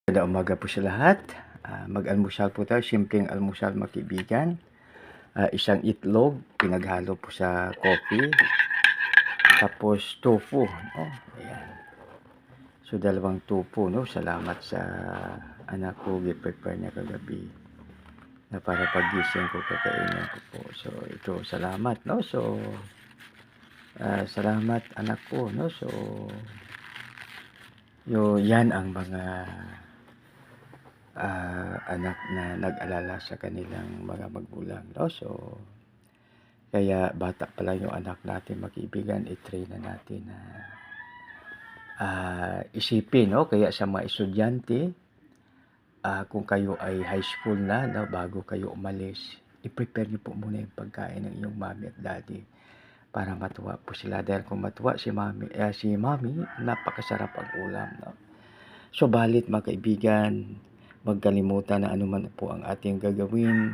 Magandang umaga po sa lahat. Mag-almusal po tayo, simpleng almusal mga kaibigan. Isang itlog, pinaghalo po sa coffee. Tapos tofu, no? Ayan. So, dalawang tofu, no? Salamat sa anak ko, i-prepare niya kagabi na para paggising ko, kakainin ko po. So, ito, salamat, no? So, salamat anak ko, no? So, yan ang mga anak na nag-alala sa kanilang mga magulang, no? So, kaya bata pa lang yung anak natin, magkaibigan, i-train na natin na isipin, no? Kaya sa mga estudyante, kung kayo ay high school na, no, bago kayo umalis, i-prepare niyo po muna yung pagkain ng iyong mami at daddy para matuwa po sila. Dahil kung matuwa si mami, napakasarap ang ulam, no? So, balit mga kaibigan, magkalimutan na anuman po ang ating gagawin,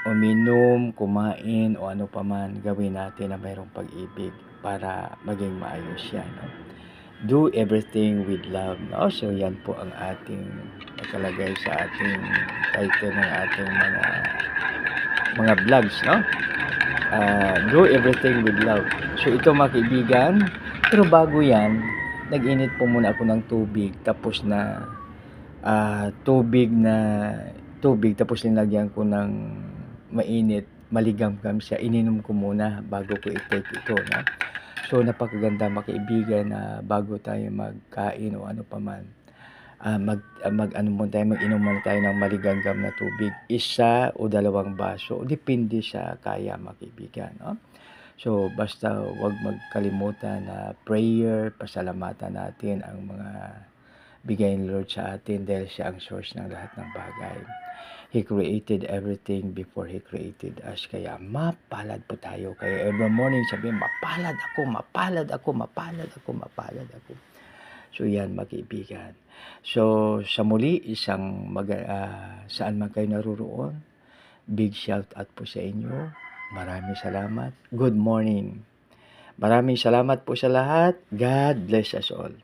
uminom, kumain, o ano pa man, gawin natin na mayroong pag-ibig para maging maayos yan, no? Do everything with love, no? So, yan po ang ating nakalagay sa ating title ng ating mga vlogs, no? Do everything with love. So, ito mga kaibigan, pero bago yan, nag-init po muna ako ng tubig, tapos na tubig, tapos nilagyan ko ng mainit, maligam-gam siya, ininom ko muna bago ko i-take ito, no? So, napakaganda mga kaibigan na bago tayo magkain o ano pa man, mag-inom muna tayo ng maligam-gam na tubig, 1 o 2 baso, depende sa kaya mga kaibigan, no? So, basta wag magkalimutan na prayer, pasalamatan natin ang mga bigay ni Lord sa atin dahil siya ang source ng lahat ng bagay. He created everything before He created us. Kaya mapalad po tayo. Kaya every morning sabihin, mapalad ako, mapalad ako, mapalad ako, mapalad ako. So yan mga kaibigan. So sa muli, saan man kayo naruroon, big shout out po sa inyo. Maraming salamat. Good morning. Maraming salamat po sa lahat. God bless us all.